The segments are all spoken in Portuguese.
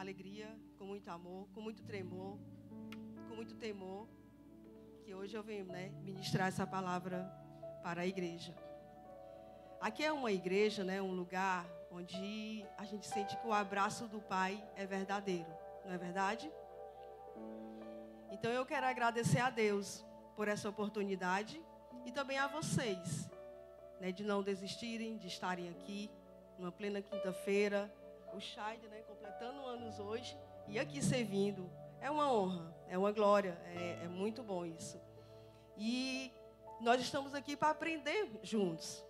alegria, com muito amor, com muito tremor, com muito temor, que hoje eu venho, ministrar essa palavra para a igreja. Aqui é uma igreja, um lugar onde a gente sente que o abraço do Pai é verdadeiro, não é verdade? Então eu quero agradecer a Deus por essa oportunidade e também a vocês, de não desistirem, de estarem aqui, numa plena quinta-feira, o Shaid, completando anos hoje, e aqui servindo. É uma honra, é uma glória, é muito bom isso. E nós estamos aqui para aprender juntos.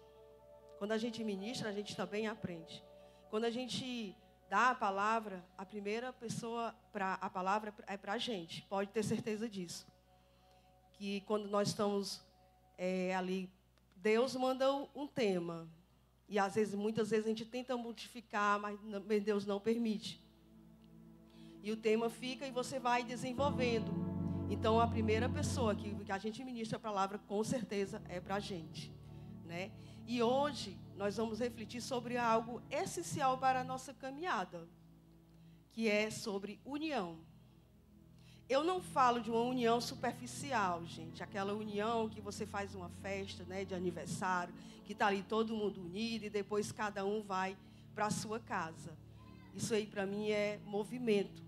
Quando a gente ministra, a gente também aprende. Quando a gente dá a palavra, a primeira pessoa para a palavra é para a gente, pode ter certeza disso. Que quando nós estamos ali, Deus manda um tema. E às vezes, muitas vezes a gente tenta modificar, mas Deus não permite. E o tema fica e você vai desenvolvendo. Então, a primeira pessoa que a gente ministra a palavra, com certeza, é para a gente, E hoje, nós vamos refletir sobre algo essencial para a nossa caminhada, que é sobre união. Eu não falo de uma união superficial, gente. Aquela união que você faz uma festa, de aniversário, que está ali todo mundo unido e depois cada um vai para a sua casa. Isso aí, para mim, é movimento.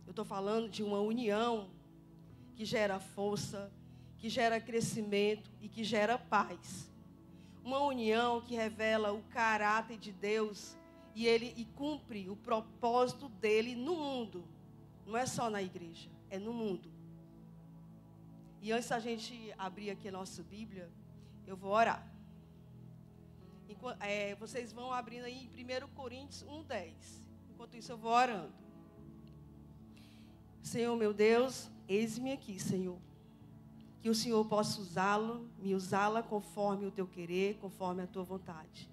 Eu estou falando de uma união que gera força, que gera crescimento e que gera paz. Uma união que revela o caráter de Deus e cumpre o propósito dele no mundo. Não é só na igreja, é no mundo. E antes da gente abrir aqui a nossa Bíblia, eu vou orar. Vocês vão abrindo aí em 1 Coríntios 1:10. Enquanto isso, eu vou orando. Senhor, meu Deus, eis-me aqui, Senhor. Que o Senhor possa me usá-la conforme o teu querer, conforme a tua vontade.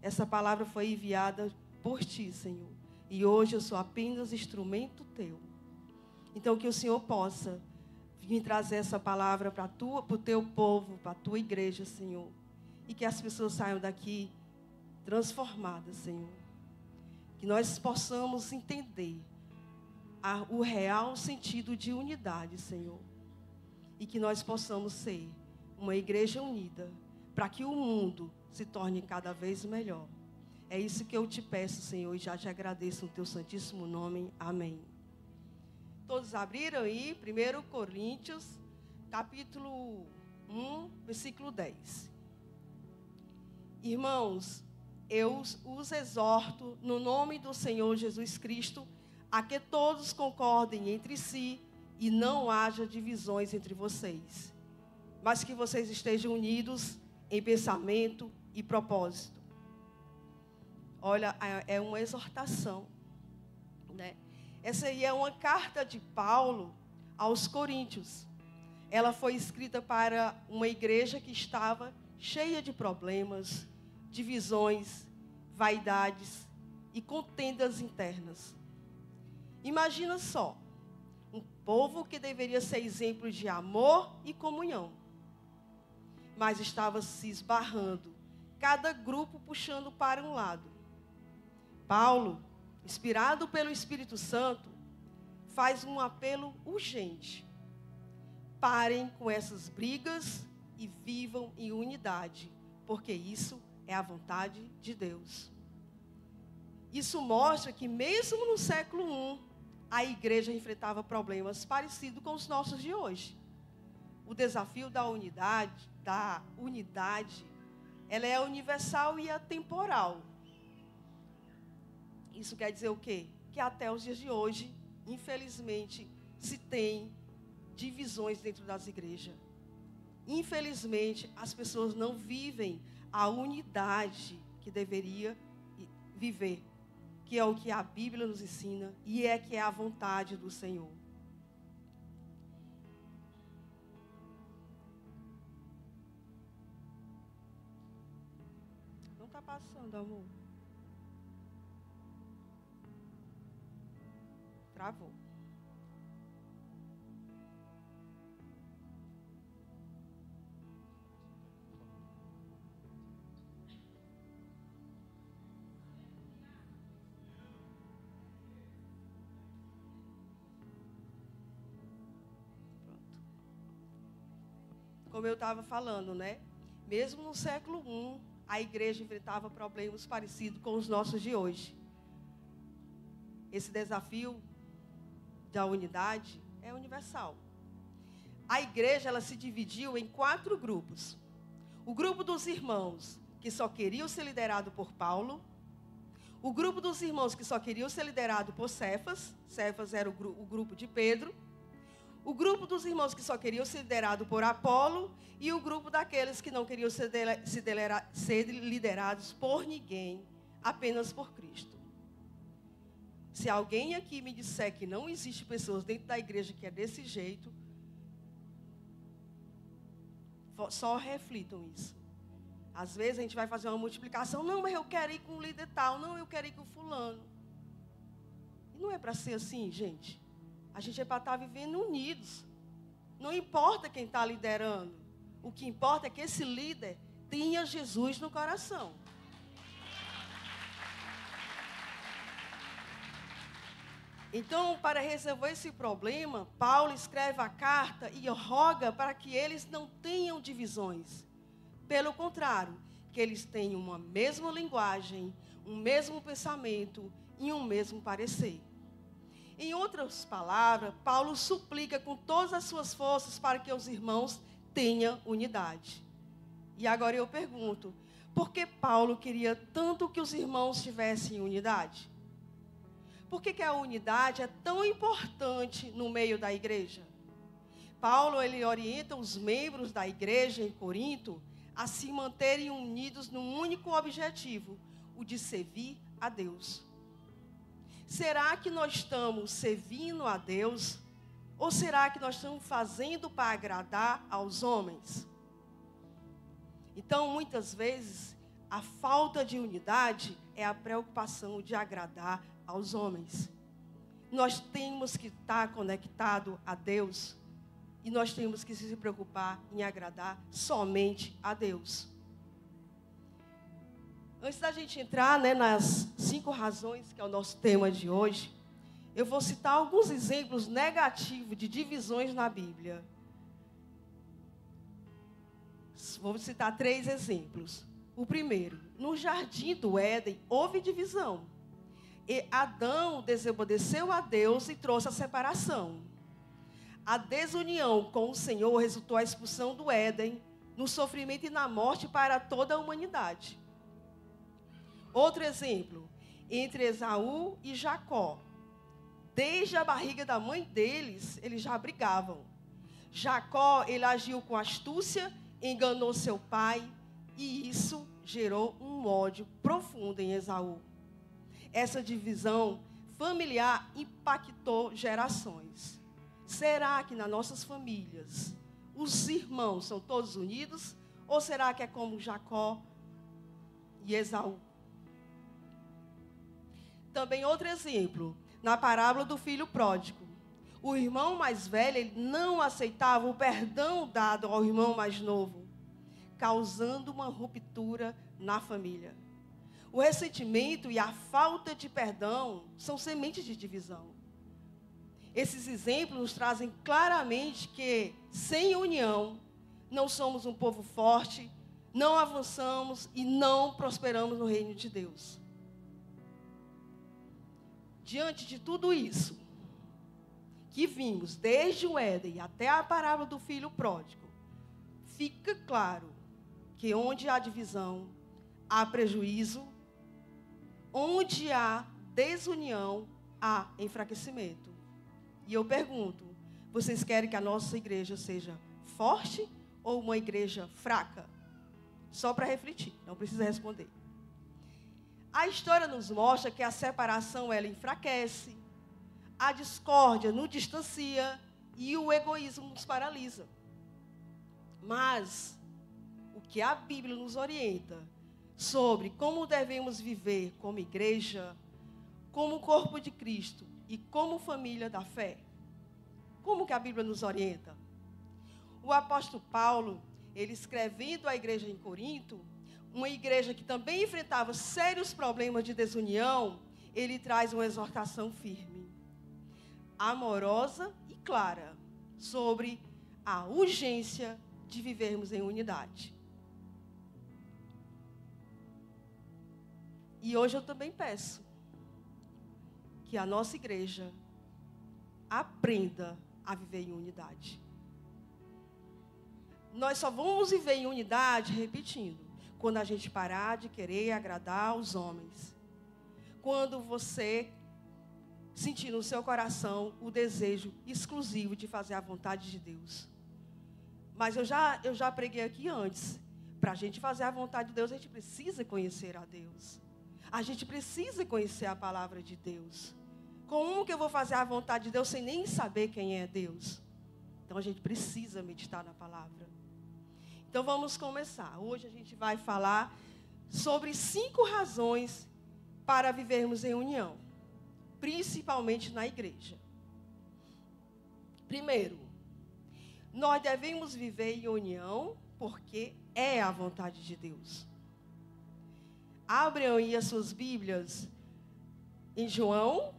Essa palavra foi enviada por ti, Senhor. E hoje eu sou apenas instrumento teu. Então, que o Senhor possa vir trazer essa palavra para o teu povo, para a tua igreja, Senhor. E que as pessoas saiam daqui transformadas, Senhor. Que nós possamos entender o real sentido de unidade, Senhor. E que nós possamos ser uma igreja unida, para que o mundo se torne cada vez melhor. É isso que eu te peço, Senhor, e já te agradeço no teu santíssimo nome. Amém. Todos abriram aí, 1 Coríntios, capítulo 1, versículo 10. Irmãos, eu os exorto, no nome do Senhor Jesus Cristo, a que todos concordem entre si e não haja divisões entre vocês, mas que vocês estejam unidos em pensamento e propósito. Olha, é uma exortação, Essa aí é uma carta de Paulo aos Coríntios. Ela foi escrita para uma igreja que estava cheia de problemas, divisões, vaidades e contendas internas. Imagina só, um povo que deveria ser exemplo de amor e comunhão, mas estava se esbarrando, cada grupo puxando para um lado. Paulo, inspirado pelo Espírito Santo, faz um apelo urgente. Parem com essas brigas e vivam em unidade, porque isso é a vontade de Deus. Isso mostra que mesmo no século I, a igreja enfrentava problemas parecidos com os nossos de hoje. O desafio da unidade, ela é universal e atemporal. Isso quer dizer o quê? Que até os dias de hoje, infelizmente, se tem divisões dentro das igrejas. Infelizmente, as pessoas não vivem a unidade que deveria viver, que é o que a Bíblia nos ensina e que é a vontade do Senhor. Não está passando, amor. Travou. como eu estava falando, né? Mesmo no século I, a igreja enfrentava problemas parecidos com os nossos de hoje. Esse desafio da unidade é universal. A igreja, ela se dividiu em 4 grupos. O grupo dos irmãos que só queriam ser liderados por Paulo. O grupo dos irmãos que só queriam ser liderados por Cefas. Cefas era o grupo de Pedro. O grupo dos irmãos que só queriam ser liderados por Apolo. E o grupo daqueles que não queriam ser liderados por ninguém, apenas por Cristo. Se alguém aqui me disser que não existe pessoas dentro da igreja que é desse jeito, só reflitam isso. Às vezes a gente vai fazer uma multiplicação. Não, mas eu quero ir com o líder tal. Não, eu quero ir com o fulano. E não é para ser assim, gente. A gente é para estar vivendo unidos. Não importa quem está liderando. O que importa é que esse líder tenha Jesus no coração. Então, para resolver esse problema, Paulo escreve a carta e roga para que eles não tenham divisões. Pelo contrário, que eles tenham uma mesma linguagem, um mesmo pensamento e um mesmo parecer. Em outras palavras, Paulo suplica com todas as suas forças para que os irmãos tenham unidade. E agora eu pergunto, por que Paulo queria tanto que os irmãos tivessem unidade? Por que a unidade é tão importante no meio da igreja? Paulo, ele orienta os membros da igreja em Corinto a se manterem unidos num único objetivo, o de servir a Deus. Será que nós estamos servindo a Deus? Ou será que nós estamos fazendo para agradar aos homens? Então, muitas vezes, a falta de unidade é a preocupação de agradar aos homens. Nós temos que estar conectados a Deus e nós temos que se preocupar em agradar somente a Deus. Antes da gente entrar, nas 5 razões, que é o nosso tema de hoje, eu vou citar alguns exemplos negativos de divisões na Bíblia. Vou citar 3 exemplos. O primeiro, no jardim do Éden, houve divisão. E Adão desobedeceu a Deus e trouxe a separação. A desunião com o Senhor resultou a expulsão do Éden, no sofrimento e na morte para toda a humanidade. Outro exemplo, entre Esaú e Jacó. Desde a barriga da mãe deles, eles já brigavam. Jacó, ele agiu com astúcia, enganou seu pai, e isso gerou um ódio profundo em Esaú. Essa divisão familiar impactou gerações. Será que nas nossas famílias os irmãos são todos unidos? Ou será que é como Jacó e Esaú? Também outro exemplo, na parábola do filho pródigo. O irmão mais velho, ele não aceitava o perdão dado ao irmão mais novo, causando uma ruptura na família. O ressentimento e a falta de perdão são sementes de divisão. Esses exemplos nos trazem claramente que, sem união, não somos um povo forte, não avançamos e não prosperamos no reino de Deus. Diante de tudo isso que vimos, desde o Éden até a parábola do filho pródigo, fica claro que onde há divisão, há prejuízo, onde há desunião, há enfraquecimento. E eu pergunto, vocês querem que a nossa igreja seja forte ou uma igreja fraca? Só para refletir, não precisa responder. A história nos mostra que a separação, ela enfraquece, a discórdia nos distancia e o egoísmo nos paralisa. Mas o que a Bíblia nos orienta sobre como devemos viver como igreja, como corpo de Cristo e como família da fé. Como que a Bíblia nos orienta? O apóstolo Paulo, ele escrevendo à igreja em Corinto, uma igreja que também enfrentava sérios problemas de desunião, ele traz uma exortação firme, amorosa e clara, sobre a urgência de vivermos em unidade. E hoje eu também peço que a nossa igreja aprenda a viver em unidade. Nós só vamos viver em unidade, repetindo, quando a gente parar de querer agradar os homens. Quando você sentir no seu coração o desejo exclusivo de fazer a vontade de Deus. Mas eu já preguei aqui antes. Para a gente fazer a vontade de Deus, a gente precisa conhecer a Deus. A gente precisa conhecer a palavra de Deus. Como que eu vou fazer a vontade de Deus sem nem saber quem é Deus? Então a gente precisa meditar na palavra. Então vamos começar. Hoje a gente vai falar sobre 5 razões para vivermos em união, principalmente na igreja. Primeiro, nós devemos viver em união porque é a vontade de Deus. Abram aí as suas Bíblias em João,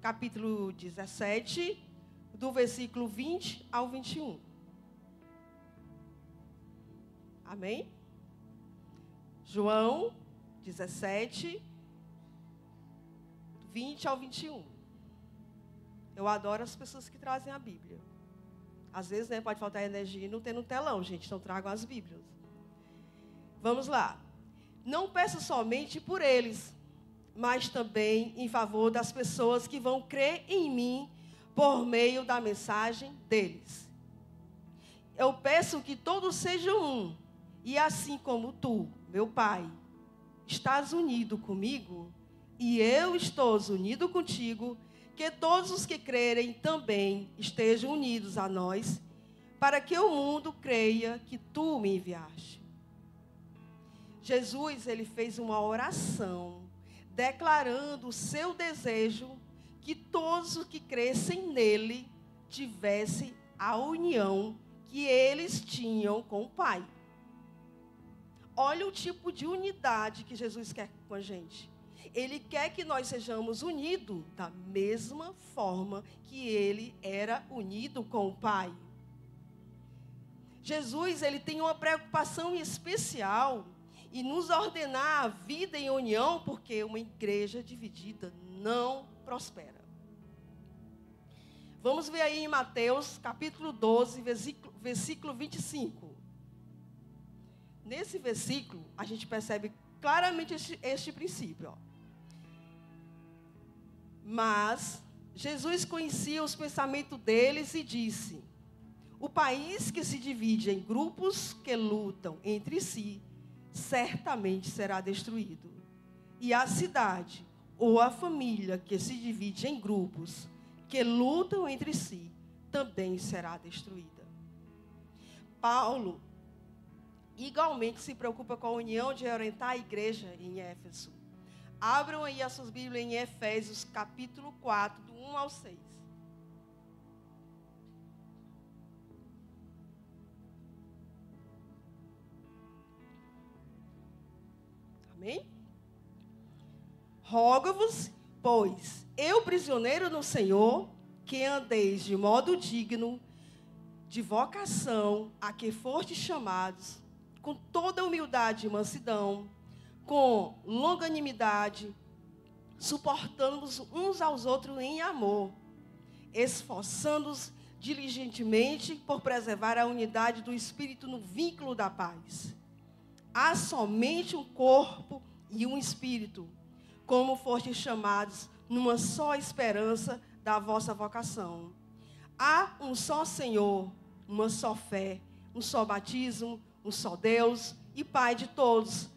capítulo 17, do versículo 20 ao 21. Amém? João 17, 20 ao 21. Eu adoro as pessoas que trazem a Bíblia. Às vezes, né, pode faltar energia e não ter no telão, gente. Então, tragam as Bíblias. Vamos lá. Não peço somente por eles, mas também em favor das pessoas que vão crer em mim por meio da mensagem deles. Eu peço que todos sejam um, e assim como tu, meu Pai, estás unido comigo, e eu estou unido contigo, que todos os que crerem também estejam unidos a nós, para que o mundo creia que tu me enviaste. Jesus, ele fez uma oração, declarando o seu desejo que todos os que crescem nele tivessem a união que eles tinham com o Pai. Olha o tipo de unidade que Jesus quer com a gente. Ele quer que nós sejamos unidos da mesma forma que ele era unido com o Pai. Jesus, ele tem uma preocupação especial em nos ordenar a vida em união, porque uma igreja dividida não prospera. Vamos ver aí em Mateus, capítulo 12, versículo 25. Nesse versículo, a gente percebe claramente este princípio. Ó. Mas Jesus conhecia os pensamentos deles e disse: o país que se divide em grupos que lutam entre si, certamente será destruído. E a cidade ou a família que se divide em grupos que lutam entre si, também será destruída. Paulo igualmente se preocupa com a união de orientar a igreja em Éfeso. Abram aí as suas Bíblias em Efésios, capítulo 4, do 1 ao 6. Amém? Rogo-vos, pois, eu prisioneiro no Senhor, que andeis de modo digno de vocação a que fostes chamados, com toda humildade e mansidão, com longanimidade, suportando-nos uns aos outros em amor, esforçando-nos diligentemente por preservar a unidade do Espírito no vínculo da paz. Há somente um corpo e um Espírito, como fostes chamados numa só esperança da vossa vocação. Há um só Senhor, uma só fé, um só batismo, um só Deus e Pai de todos,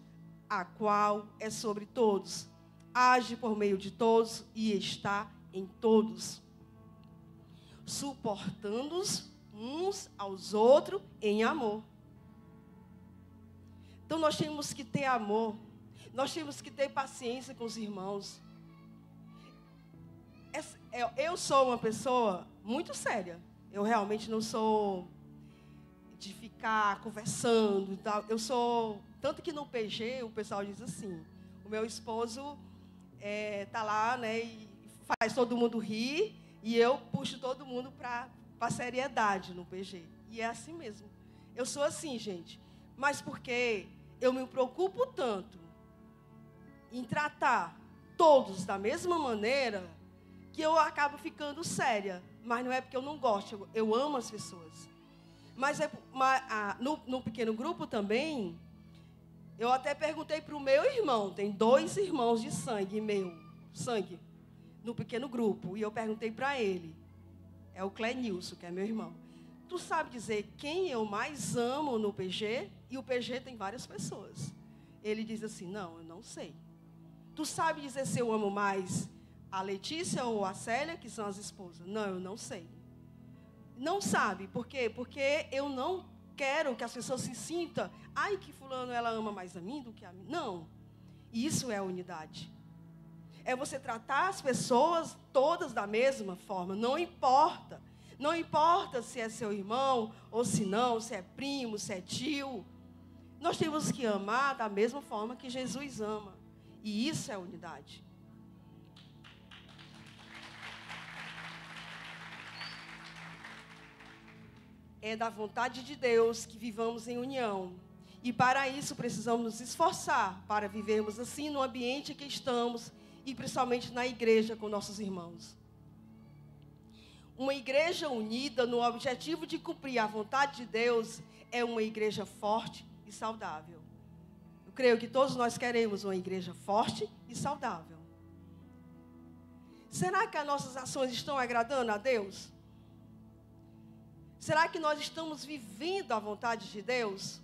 a qual é sobre todos, age por meio de todos e está em todos, suportando-os uns aos outros em amor. Então nós temos que ter amor, nós temos que ter paciência com os irmãos. Eu sou uma pessoa muito séria, eu realmente não sou de ficar conversando e tal. Eu sou, tanto que no PG o pessoal diz assim, o meu esposo tá lá, né, e faz todo mundo rir, e eu puxo todo mundo para a seriedade no PG. E é assim mesmo. Eu sou assim, gente. Mas porque eu me preocupo tanto em tratar todos da mesma maneira que eu acabo ficando séria. Mas não é porque eu não gosto, eu amo as pessoas. Mas no pequeno grupo também, eu até perguntei para o meu irmão, tem 2 irmãos de sangue, no pequeno grupo. E eu perguntei para ele, é o Clenilson, que é meu irmão. Tu sabe dizer quem eu mais amo no PG? E o PG tem várias pessoas. Ele diz assim, não, eu não sei. Tu sabe dizer se eu amo mais a Letícia ou a Célia, que são as esposas? Não, eu não sei. Não sabe, por quê? Porque eu não quero que as pessoas se sintam, ai, que fulano, ela ama mais a mim do que a mim. Não, isso é unidade. É você tratar as pessoas todas da mesma forma, não importa. Não importa se é seu irmão ou se não, se é primo, se é tio. Nós temos que amar da mesma forma que Jesus ama. E isso é unidade. É da vontade de Deus que vivamos em união. E para isso precisamos nos esforçar para vivermos assim no ambiente em que estamos e principalmente na igreja com nossos irmãos. Uma igreja unida no objetivo de cumprir a vontade de Deus é uma igreja forte e saudável. Eu creio que todos nós queremos uma igreja forte e saudável. Será que as nossas ações estão agradando a Deus? Será que nós estamos vivendo a vontade de Deus?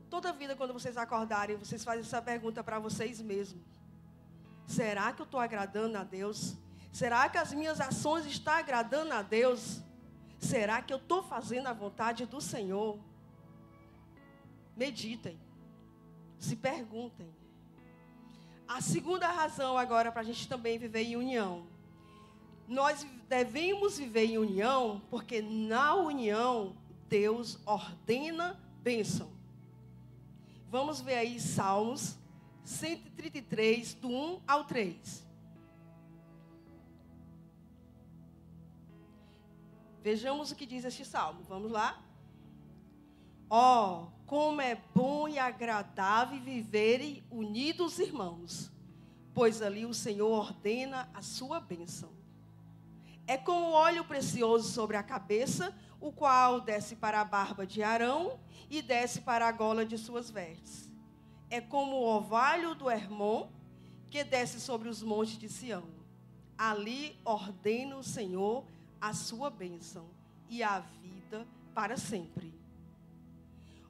Toda vida, quando vocês acordarem, vocês fazem essa pergunta para vocês mesmos. Será que eu estou agradando a Deus? Será que as minhas ações estão agradando a Deus? Será que eu estou fazendo a vontade do Senhor? Meditem. Se perguntem. A segunda razão agora para a gente também viver em união. Nós devemos viver em união porque na união Deus ordena bênção. Vamos ver aí Salmos 133, do 1 ao 3. Vejamos o que diz este salmo. Vamos lá? Ó, como é bom e agradável viverem unidos irmãos, pois ali o Senhor ordena a sua bênção. É como óleo precioso sobre a cabeça, o qual desce para a barba de Arão e desce para a gola de suas vestes. É como o orvalho do Hermon, que desce sobre os montes de Sião. Ali ordena o Senhor a sua bênção e a vida para sempre.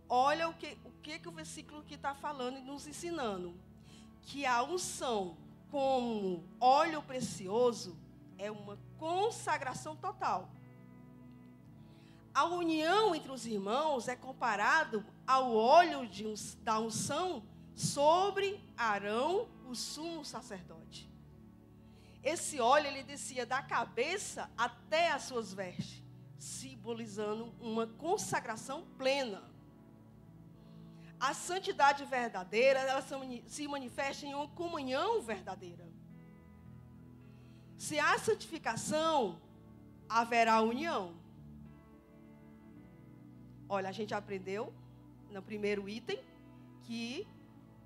Olha o que o versículo que está falando e nos ensinando. Que a unção como óleo precioso é uma consagração total. A união entre os irmãos é comparado ao óleo da unção sobre Arão, o sumo sacerdote. Esse óleo, ele descia da cabeça até as suas vestes, simbolizando uma consagração plena. A santidade verdadeira, ela se manifesta em uma comunhão verdadeira. Se há santificação, haverá união. Olha, a gente aprendeu no primeiro item que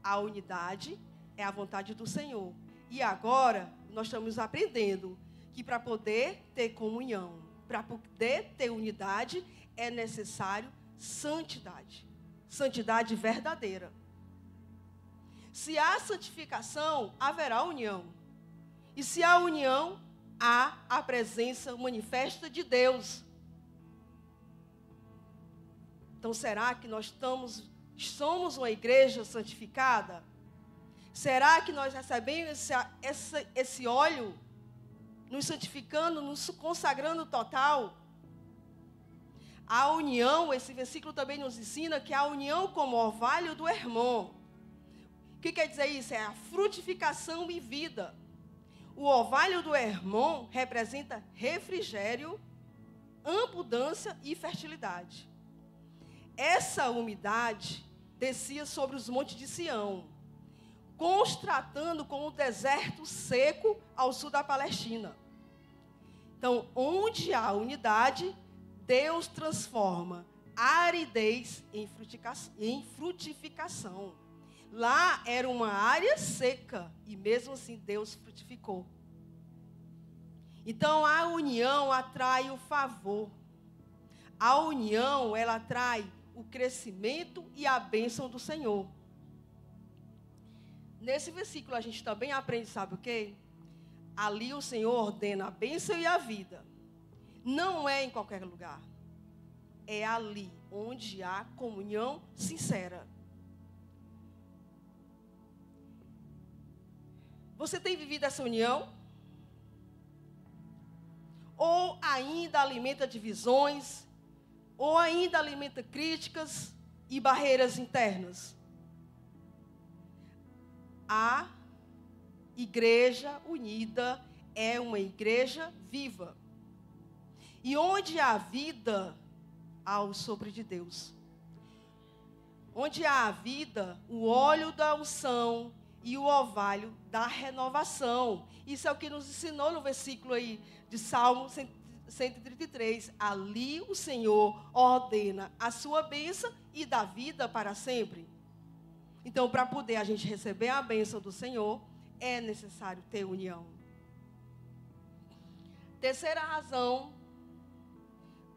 a unidade é a vontade do Senhor. E agora, nós estamos aprendendo que para poder ter comunhão, para poder ter unidade, é necessário santidade. Santidade verdadeira. Se há santificação, haverá união. E se há união, há a presença manifesta de Deus. Então, será que nós somos uma igreja santificada? Será que nós recebemos esse óleo, nos santificando, nos consagrando total? A união, esse versículo também nos ensina que a união como orvalho do Hermon. O que quer dizer isso? É a frutificação e vida. O orvalho do Hermon representa refrigério, abundância e fertilidade. Essa umidade descia sobre os montes de Sião, contrastando com o deserto seco ao sul da Palestina. Então, onde há unidade, Deus transforma aridez em frutificação. Lá era uma área seca e mesmo assim Deus frutificou. Então a união atrai o favor. A união, ela atrai o crescimento e a bênção do Senhor. Nesse versículo a gente também aprende, sabe o quê? Ali o Senhor ordena a bênção e a vida. Não é em qualquer lugar. É ali onde há comunhão sincera. Você tem vivido essa união? Ou ainda alimenta divisões? Ou ainda alimenta críticas e barreiras internas? A igreja unida é uma igreja viva. E onde há vida, há o sopro de Deus. Onde há vida, o óleo da unção e o orvalho da renovação. Isso é o que nos ensinou no versículo aí de Salmo 133. Ali o Senhor ordena a sua bênção e dá vida para sempre. Então, para poder a gente receber a bênção do Senhor, é necessário ter união. Terceira razão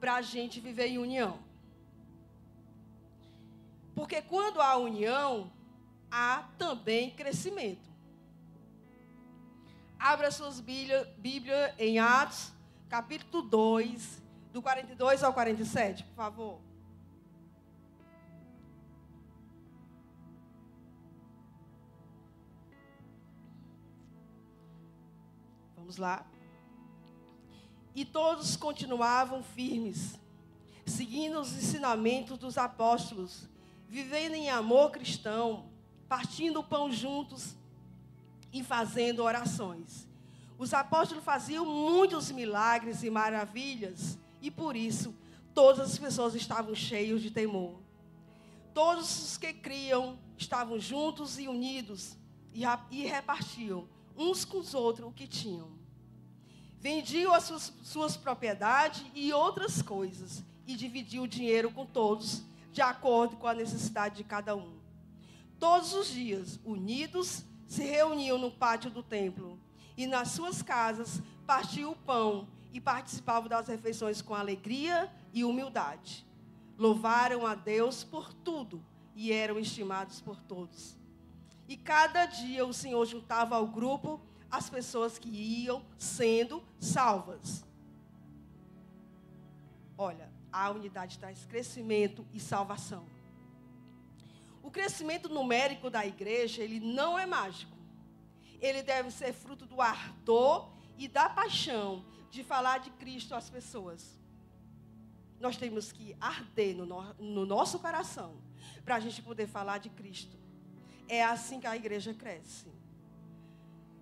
para a gente viver em união. Porque quando há união, há também crescimento. Abra suas Bíblias em Atos, capítulo 2, do 42 ao 47, por favor. Vamos lá. E todos continuavam firmes, seguindo os ensinamentos dos apóstolos, vivendo em amor cristão, partindo o pão juntos e fazendo orações. Os apóstolos faziam muitos milagres e maravilhas, e por isso todas as pessoas estavam cheias de temor. Todos os que criam estavam juntos e unidos e repartiam uns com os outros o que tinham. Vendiam as suas propriedades e outras coisas e dividiam o dinheiro com todos, de acordo com a necessidade de cada um. Todos os dias, unidos, se reuniam no pátio do templo e nas suas casas partiam o pão e participavam das refeições com alegria e humildade. Louvaram a Deus por tudo e eram estimados por todos. E cada dia o Senhor juntava ao grupo as pessoas que iam sendo salvas. Olha, a unidade traz crescimento e salvação. O crescimento numérico da igreja, ele não é mágico. Ele deve ser fruto do ardor e da paixão de falar de Cristo às pessoas. Nós temos que arder no nosso coração para a gente poder falar de Cristo. É assim que a igreja cresce.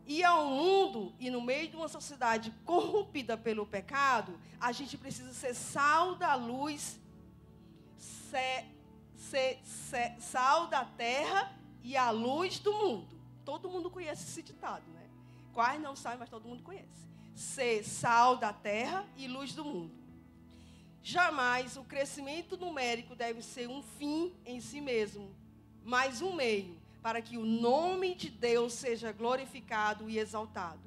E ao mundo, e no meio de uma sociedade corrompida pelo pecado, a gente precisa ser sal da luz, sal da terra e a luz do mundo. Todo mundo conhece esse ditado, né? Quase não sabe, mas todo mundo conhece. Ser sal da terra e luz do mundo. Jamais o crescimento numérico deve ser um fim em si mesmo, mas um meio para que o nome de Deus seja glorificado e exaltado.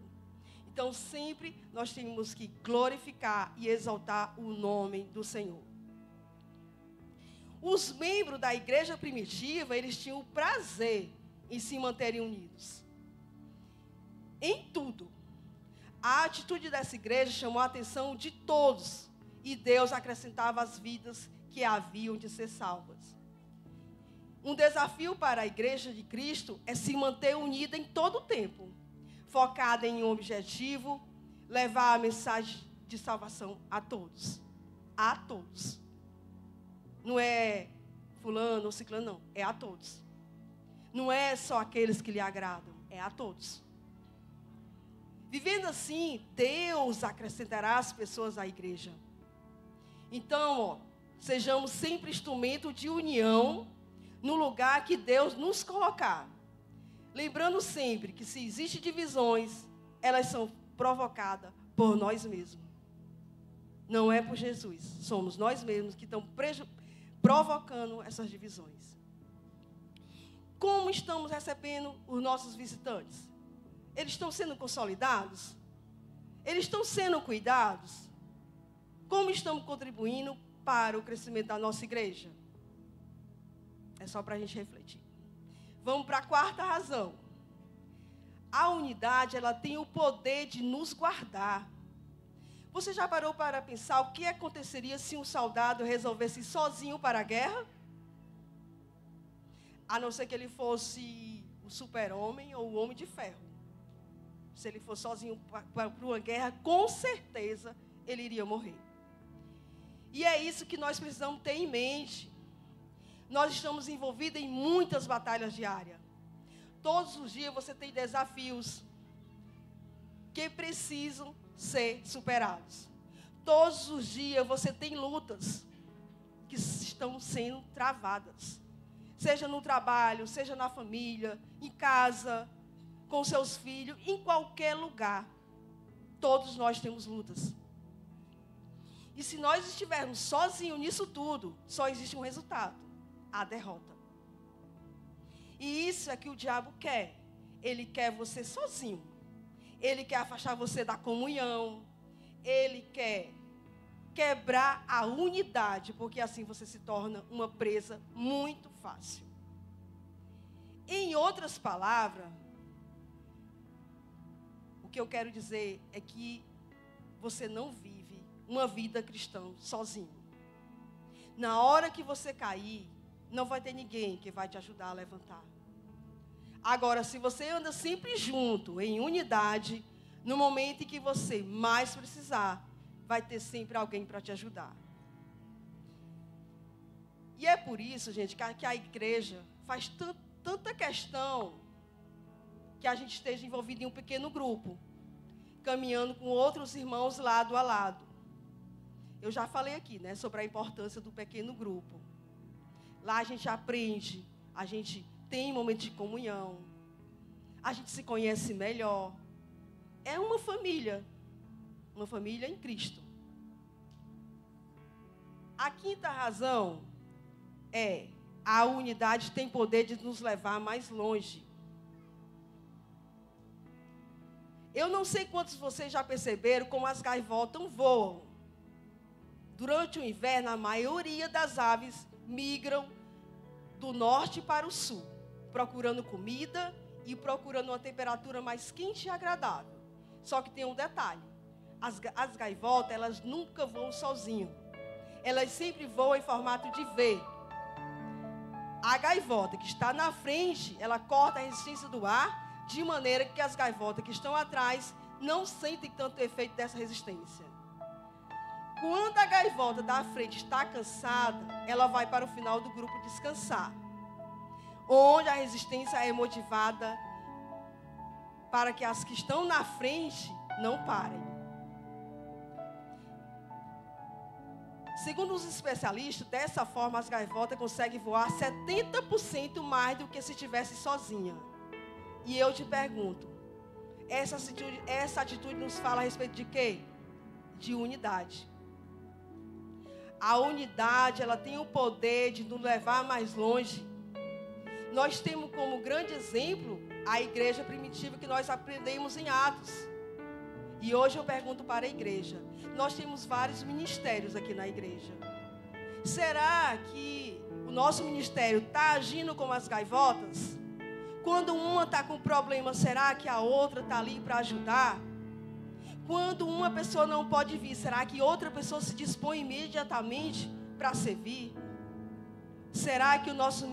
Então, sempre nós temos que glorificar e exaltar o nome do Senhor. Os membros da igreja primitiva, eles tinham o prazer em se manterem unidos. Em tudo. A atitude dessa igreja chamou a atenção de todos. E Deus acrescentava as vidas que haviam de ser salvas. Um desafio para a igreja de Cristo é se manter unida em todo o tempo, focada em um objetivo, levar a mensagem de salvação a todos. A todos. Não é fulano ou ciclano, não. É a todos. Não é só aqueles que lhe agradam, é a todos. Vivendo assim, Deus acrescentará as pessoas à igreja. Então, sejamos sempre instrumento de união no lugar que Deus nos colocar. Lembrando sempre que se existem divisões, elas são provocadas por nós mesmos. Não é por Jesus. Somos nós mesmos que estamos provocando essas divisões. Como estamos recebendo os nossos visitantes? Eles estão sendo consolidados? Eles estão sendo cuidados? Como estamos contribuindo para o crescimento da nossa igreja? É só para a gente refletir. Vamos para a quarta razão. A unidade, ela tem o poder de nos guardar. Você já parou para pensar o que aconteceria se um soldado resolvesse ir sozinho para a guerra? A não ser que ele fosse o super-homem ou o homem de ferro. Se ele fosse sozinho para uma guerra, com certeza ele iria morrer. E é isso que nós precisamos ter em mente. Nós estamos envolvidos em muitas batalhas diárias. Todos os dias você tem desafios que precisam ser superados. Todos os dias você tem lutas que estão sendo travadas. Seja no trabalho, seja na família, em casa, com seus filhos, em qualquer lugar. Todos nós temos lutas. E se nós estivermos sozinhos nisso tudo, só existe um resultado: a derrota. E isso é que o diabo quer. Ele quer você sozinho. Ele quer afastar você da comunhão. Ele quer quebrar a unidade, porque assim você se torna uma presa muito fácil. Em outras palavras, o que eu quero dizer é que você não vive uma vida cristã sozinho. Na hora que você cair, não vai ter ninguém que vai te ajudar a levantar. Agora, se você anda sempre junto, em unidade, no momento em que você mais precisar, vai ter sempre alguém para te ajudar. E é por isso, gente, que a igreja faz tanta questão que a gente esteja envolvido em um pequeno grupo, caminhando com outros irmãos lado a lado. Eu já falei aqui, né, sobre a importância do pequeno grupo. Lá a gente aprende, a gente tem momento de comunhão, a gente se conhece melhor. É uma família em Cristo. A quinta razão é: a unidade tem poder de nos levar mais longe. Eu não sei quantos de vocês já perceberam como as gaivotas voam. Durante o inverno, a maioria das aves migram do norte para o sul, procurando comida e procurando uma temperatura mais quente e agradável. Só que tem um detalhe: as gaivotas, elas nunca voam sozinhas. Elas sempre voam em formato de V. A gaivota que está na frente, ela corta a resistência do ar, de maneira que as gaivotas que estão atrás não sentem tanto efeito dessa resistência. Quando a gaivota da frente está cansada, ela vai para o final do grupo descansar, onde a resistência é motivada para que as que estão na frente não parem. Segundo os especialistas, dessa forma as gaivotas conseguem voar 70% mais do que se estivesse sozinha. E eu te pergunto, essa atitude nos fala a respeito de quê? De unidade. A unidade, ela tem o poder de nos levar mais longe. Nós temos como grande exemplo a igreja primitiva que nós aprendemos em Atos. E hoje eu pergunto para a igreja: nós temos vários ministérios aqui na igreja. Será que o nosso ministério está agindo como as gaivotas? Quando uma está com problema, será que a outra está ali para ajudar? Quando uma pessoa não pode vir, será que outra pessoa se dispõe imediatamente para servir? Será que nossos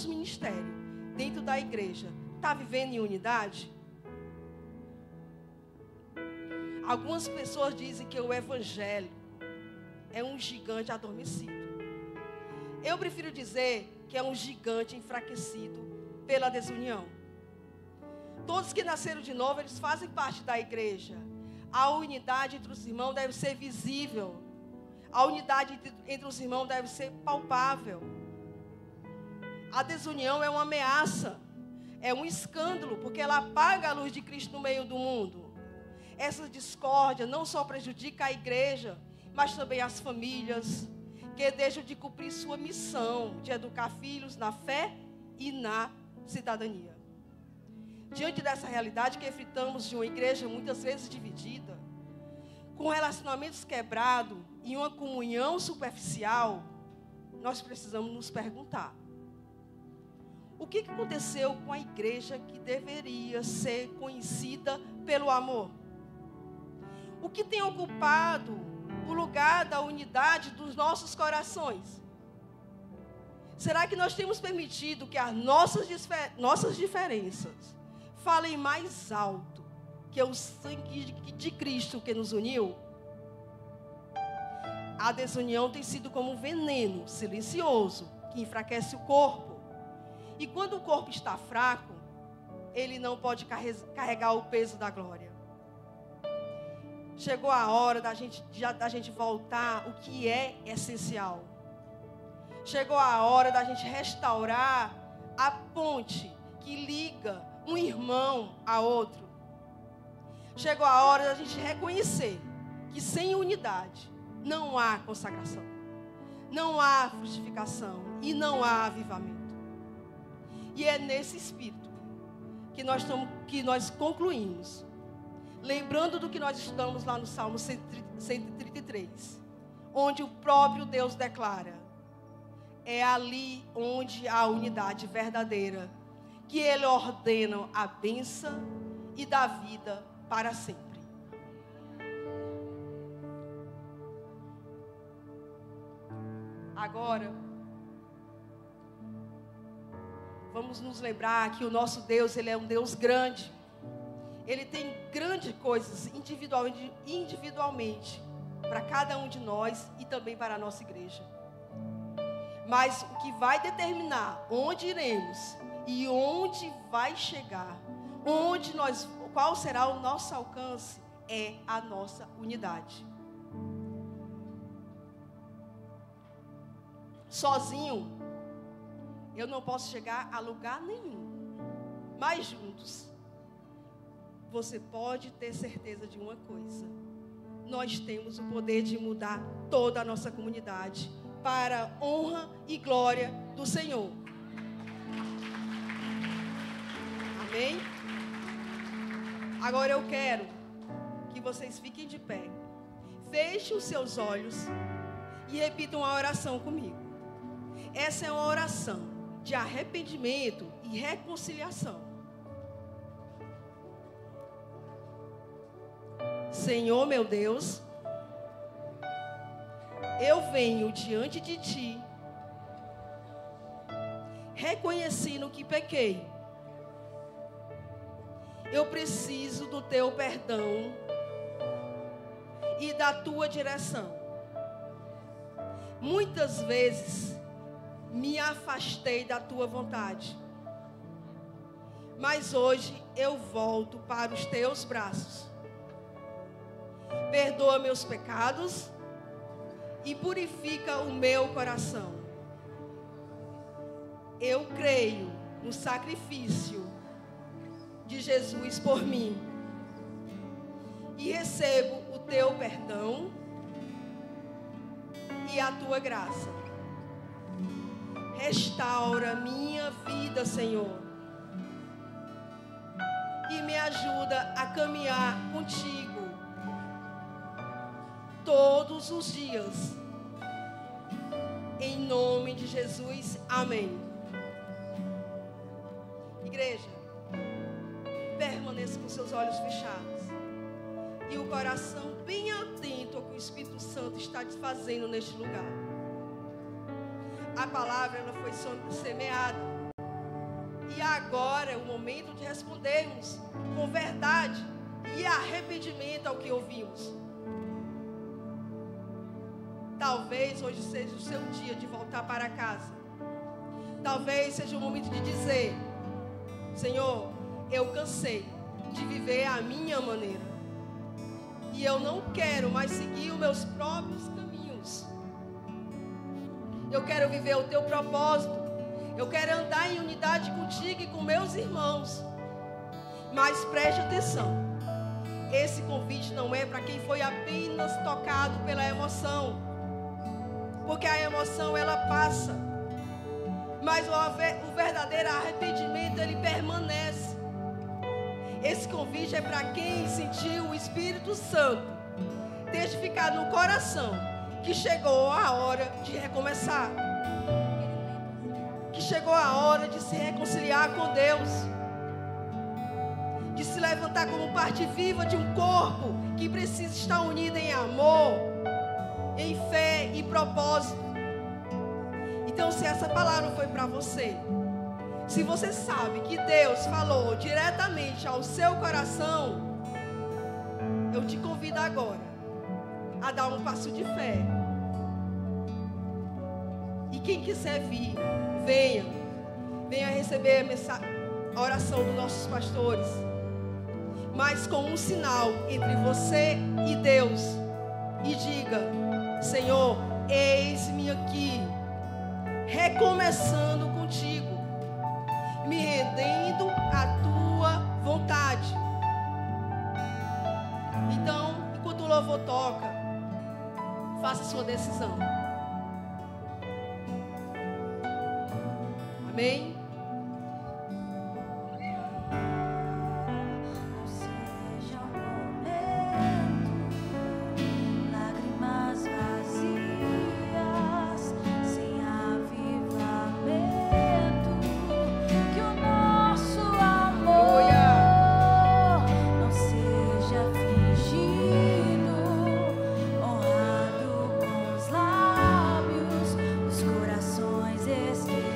ministérios dentro da igreja está vivendo em unidade? Algumas pessoas dizem que o evangelho é um gigante adormecido. Eu prefiro dizer que é um gigante enfraquecido pela desunião. Todos que nasceram de novo, eles fazem parte da igreja. A unidade entre os irmãos deve ser visível. A unidade entre os irmãos deve ser palpável. A desunião é uma ameaça, é um escândalo, porque ela apaga a luz de Cristo no meio do mundo. Essa discórdia não só prejudica a igreja, mas também as famílias, que deixam de cumprir sua missão de educar filhos na fé e na cidadania. Diante dessa realidade que enfrentamos de uma igreja muitas vezes dividida, com relacionamentos quebrados e uma comunhão superficial, nós precisamos nos perguntar: o que aconteceu com a igreja que deveria ser conhecida pelo amor? O que tem ocupado o lugar da unidade dos nossos corações? Será que nós temos permitido que as nossas diferenças falem mais alto que o sangue de Cristo que nos uniu? A desunião tem sido como um veneno silencioso que enfraquece o corpo. E quando o corpo está fraco, ele não pode carregar o peso da glória. Chegou a hora da gente voltar o que é essencial. Chegou a hora da gente restaurar a ponte que liga um irmão a outro. Chegou a hora da gente reconhecer que sem unidade não há consagração, não há frutificação e não há avivamento. E é nesse espírito que nós concluímos, lembrando do que nós estudamos lá no Salmo 133, onde o próprio Deus declara: é ali onde há unidade verdadeira, que Ele ordena a bênção e dá vida para sempre. Agora, vamos nos lembrar que o nosso Deus, Ele é um Deus grande. Ele tem grandes coisas individualmente para cada um de nós e também para a nossa igreja. Mas o que vai determinar onde iremos e onde vai chegar, qual será o nosso alcance, é a nossa unidade. Sozinho, eu não posso chegar a lugar nenhum. Mas juntos, você pode ter certeza de uma coisa: nós temos o poder de mudar toda a nossa comunidade para a honra e glória do Senhor. Amém? Agora eu quero que vocês fiquem de pé, fechem os seus olhos e repitam a oração comigo. Essa é uma oração de arrependimento e reconciliação. Senhor meu Deus, eu venho diante de Ti, reconhecendo que pequei. Eu preciso do Teu perdão e da Tua direção. Muitas vezes me afastei da Tua vontade, mas hoje eu volto para os Teus braços. Perdoa meus pecados e purifica o meu coração. Eu creio no sacrifício de Jesus por mim e recebo o Teu perdão e a Tua graça. Restaura minha vida, Senhor, e me ajuda a caminhar contigo todos os dias. Em nome de Jesus, amém. Igreja, permaneça com seus olhos fechados e o coração bem atento ao que o Espírito Santo está fazendo neste lugar. A palavra ela foi semeada e agora é o momento de respondermos com verdade e arrependimento ao que ouvimos. Talvez hoje seja o seu dia de voltar para casa. Talvez seja o momento de dizer: Senhor, eu cansei de viver a minha maneira e eu não quero mais seguir os meus próprios caminhos. Eu quero viver o Teu propósito. Eu quero andar em unidade contigo e com meus irmãos. Mas preste atenção, esse convite não é para quem foi apenas tocado pela emoção. porque a emoção ela passa, mas o verdadeiro arrependimento ele permanece. Esse convite é para quem sentiu o Espírito Santo testificar no coração que chegou a hora de recomeçar, que chegou a hora de se reconciliar com Deus, de se levantar como parte viva de um corpo que precisa estar unido em amor, em fé e propósito. Então, se essa palavra foi para você, se você sabe que Deus falou diretamente ao seu coração, eu te convido agora a dar um passo de fé. E quem quiser vir, venha receber a oração dos nossos pastores, mas com um sinal entre você e Deus, e diga: Senhor, eis-me aqui, recomeçando contigo, me rendendo à tua vontade. Então, enquanto o louvor toca, faça a sua decisão. Amém?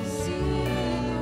Esquecidos.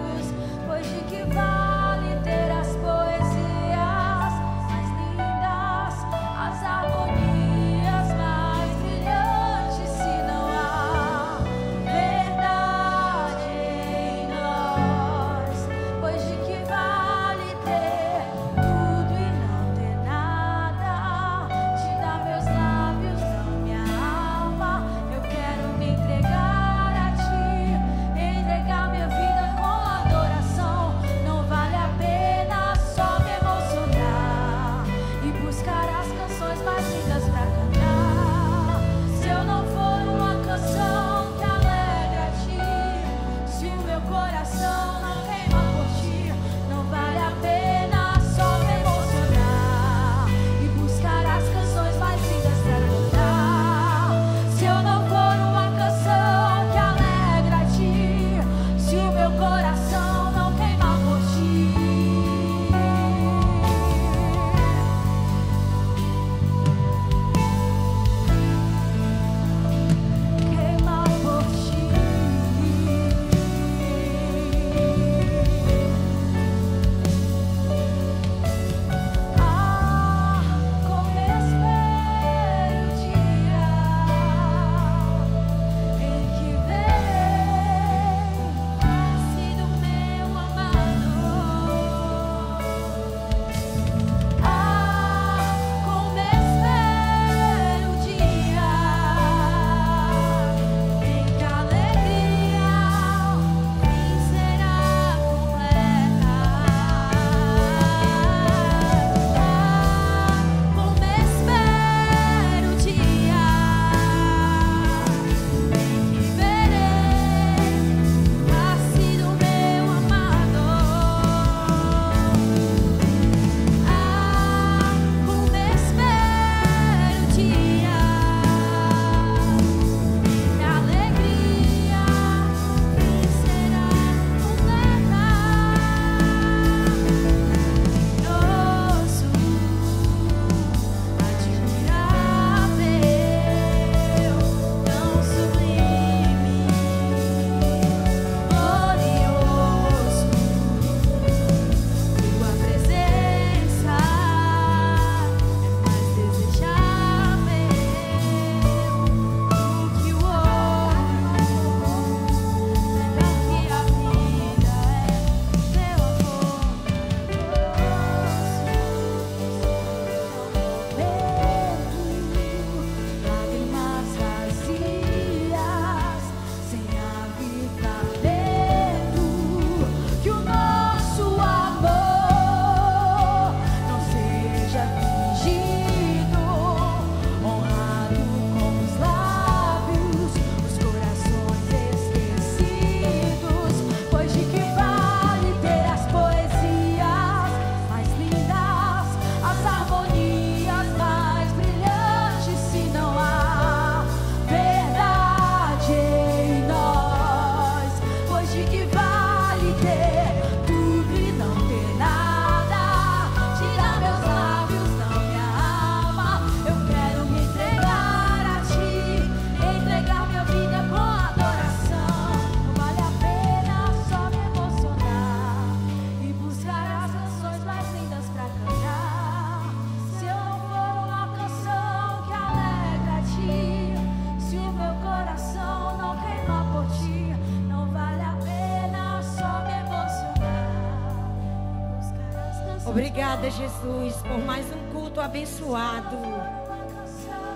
Obrigada, Jesus, por mais um culto abençoado.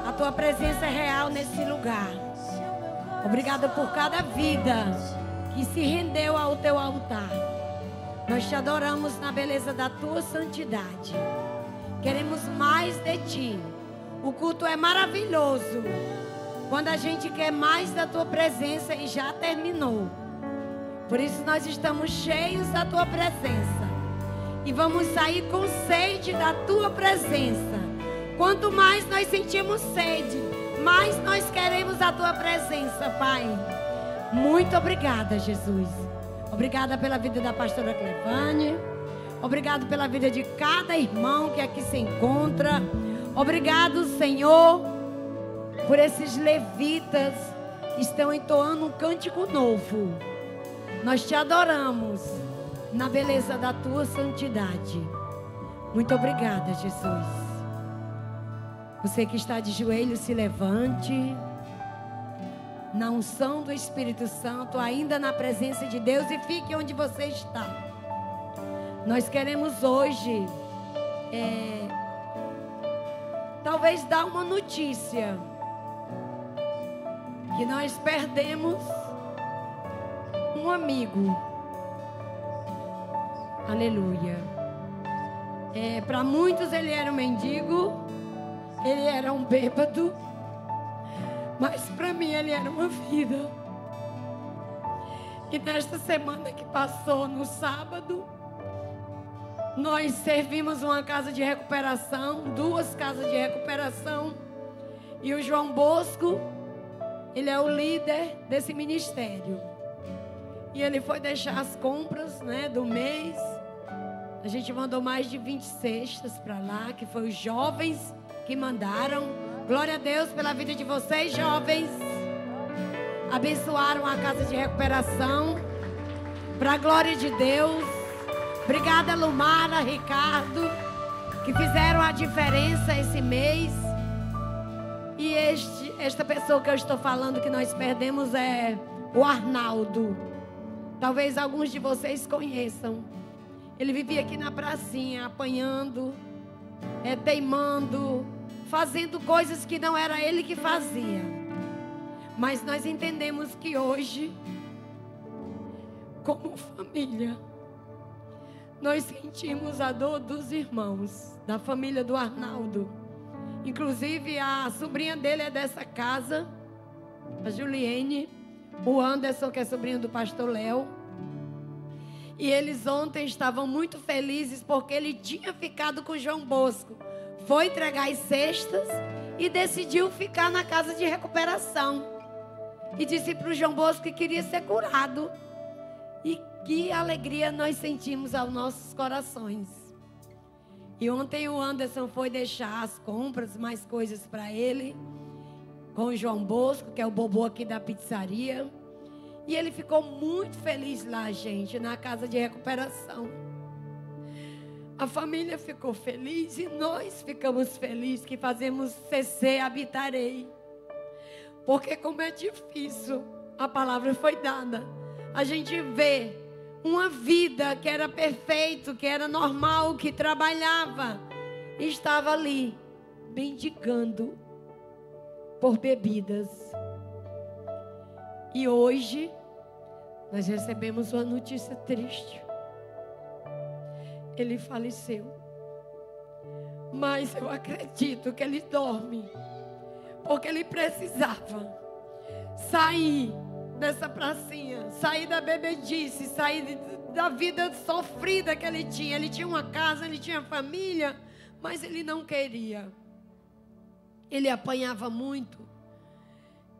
A tua presença é real nesse lugar. Obrigada por cada vida que se rendeu ao teu altar. Nós te adoramos na beleza da tua santidade. Queremos mais de ti. O culto é maravilhoso quando a gente quer mais da tua presença e já terminou. Por isso nós estamos cheios da tua presença e vamos sair com sede da tua presença. Quanto mais nós sentimos sede, mais nós queremos a tua presença, Pai. Muito obrigada, Jesus. Obrigada pela vida da pastora Clevane. Obrigado pela vida de cada irmão que aqui se encontra. Obrigado, Senhor, por esses levitas que estão entoando um cântico novo. Nós te adoramos na beleza da tua santidade. Muito obrigada, Jesus. Você que está de joelho, se levante. Na unção do Espírito Santo, ainda na presença de Deus, e fique onde você está. Nós queremos hoje talvez dar uma notícia que nós perdemos um amigo. Aleluia. Para muitos ele era um mendigo, ele era um bêbado, mas para mim ele era uma vida. E nesta semana que passou, no sábado, nós servimos uma casa de recuperação, 2 casas de recuperação. E o João Bosco, ele é o líder desse ministério. E ele foi deixar as compras, né, do mês. A gente mandou mais de 20 cestas para lá, que foi os jovens que mandaram. Glória a Deus pela vida de vocês, jovens. Abençoaram a casa de recuperação. Para a glória de Deus. Obrigada, Lumara, Ricardo, que fizeram a diferença esse mês. E esta pessoa que eu estou falando que nós perdemos é o Arnaldo. Talvez alguns de vocês conheçam. Ele vivia aqui na pracinha, apanhando, teimando, fazendo coisas que não era ele que fazia. Mas nós entendemos que hoje, como família, nós sentimos a dor dos irmãos, da família do Arnaldo. Inclusive a sobrinha dele é dessa casa, a Juliene, o Anderson, que é sobrinho do pastor Léo. E eles ontem estavam muito felizes porque ele tinha ficado com o João Bosco. Foi entregar as cestas e decidiu ficar na casa de recuperação. E disse para o João Bosco que queria ser curado. E que alegria nós sentimos aos nossos corações. E ontem o Anderson foi deixar as compras, mais coisas para ele, com o João Bosco, que é o bobô aqui da pizzaria. E ele ficou muito feliz lá, gente, na casa de recuperação. A família ficou feliz e nós ficamos felizes que fazemos CC Habitarei. Porque como é difícil, a palavra foi dada. A gente vê uma vida que era perfeita, que era normal, que trabalhava, e estava ali, mendigando por bebidas. E hoje, nós recebemos uma notícia triste. Ele faleceu. Mas eu acredito que ele dorme, porque ele precisava sair dessa pracinha, sair da bebedice, sair da vida sofrida que ele tinha. Ele tinha uma casa, ele tinha família, mas ele não queria. Ele apanhava muito.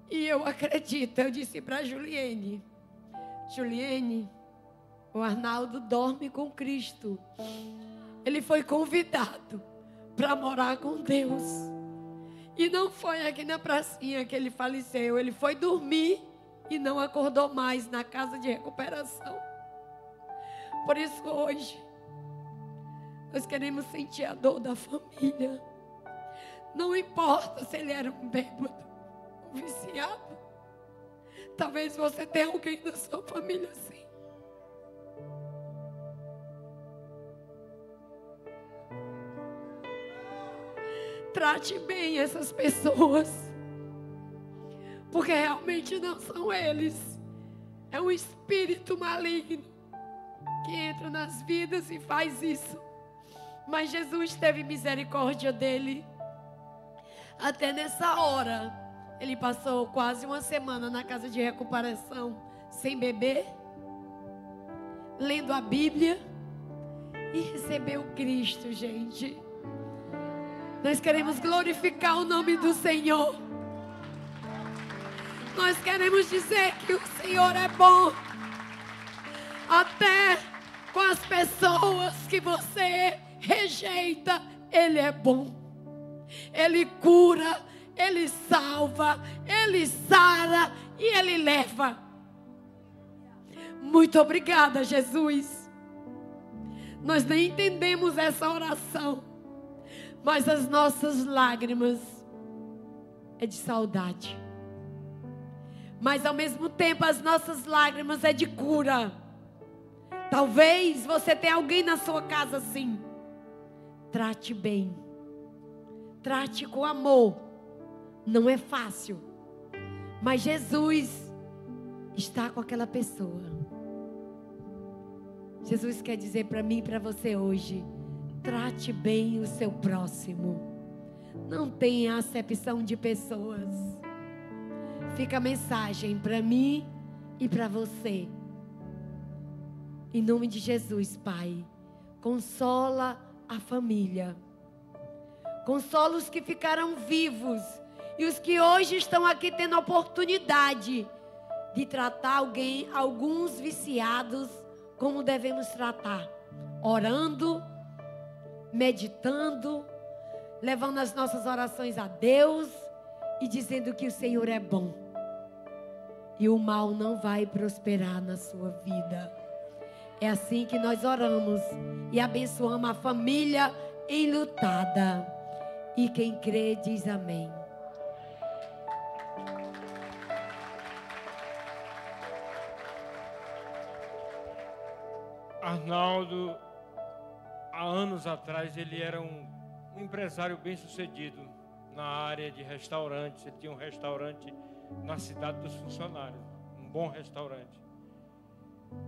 E eu acredito, eu disse para Juliene, o Arnaldo dorme com Cristo. Ele foi convidado para morar com Deus. E não foi aqui na pracinha que ele faleceu. Ele foi dormir e não acordou mais na casa de recuperação. Por isso hoje, nós queremos sentir a dor da família. Não importa se ele era um bêbado, um viciado. Talvez você tenha alguém da sua família assim. trate bem essas pessoas. Porque realmente não são eles. É um espírito maligno que entra nas vidas e faz isso. Mas Jesus teve misericórdia dele. Até nessa hora, ele passou quase uma semana na casa de recuperação, sem beber, lendo a Bíblia e recebeu Cristo, gente. Nós queremos glorificar o nome do Senhor. Nós queremos dizer que o Senhor é bom. Até com as pessoas que você rejeita, Ele é bom. Ele cura, Ele salva, Ele sara e Ele leva. Muito obrigada, Jesus. Nós nem entendemos essa oração, mas as nossas lágrimas é de saudade. Mas ao mesmo tempo as nossas lágrimas é de cura. Talvez você tenha alguém na sua casa assim. Trate bem. Trate com amor. Não é fácil. Mas Jesus está com aquela pessoa. Jesus quer dizer para mim e para você hoje: trate bem o seu próximo. Não tenha acepção de pessoas. Fica a mensagem para mim e para você. Em nome de Jesus, Pai, consola a família. Consola os que ficaram vivos e os que hoje estão aqui tendo a oportunidade de tratar alguns viciados como devemos tratar. Orando, meditando, levando as nossas orações a Deus e dizendo que o Senhor é bom. E o mal não vai prosperar na sua vida. É assim que nós oramos e abençoamos a família enlutada. E quem crê diz amém. Arnaldo, há anos atrás, ele era um empresário bem-sucedido na área de restaurantes. Ele tinha um restaurante na cidade dos funcionários, um bom restaurante.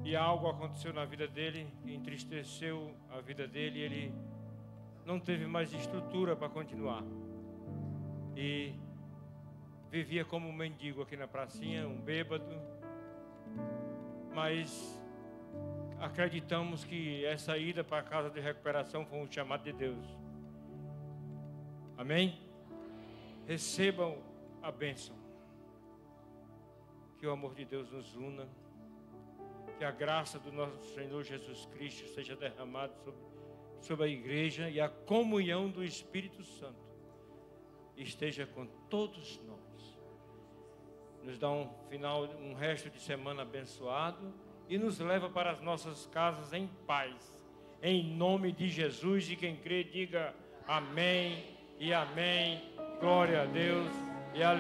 E algo aconteceu na vida dele, que entristeceu a vida dele, e ele não teve mais estrutura para continuar. E vivia como um mendigo aqui na pracinha, um bêbado. Mas acreditamos que essa ida para a casa de recuperação foi um chamado de Deus. Amém? Recebam a bênção. Que o amor de Deus nos una. Que a graça do nosso Senhor Jesus Cristo seja derramada sobre a igreja e a comunhão do Espírito Santo esteja com todos nós. Nos dá um resto de semana abençoado e nos leva para as nossas casas em paz. Em nome de Jesus, e quem crê diga amém e amém. Glória a Deus e aleluia.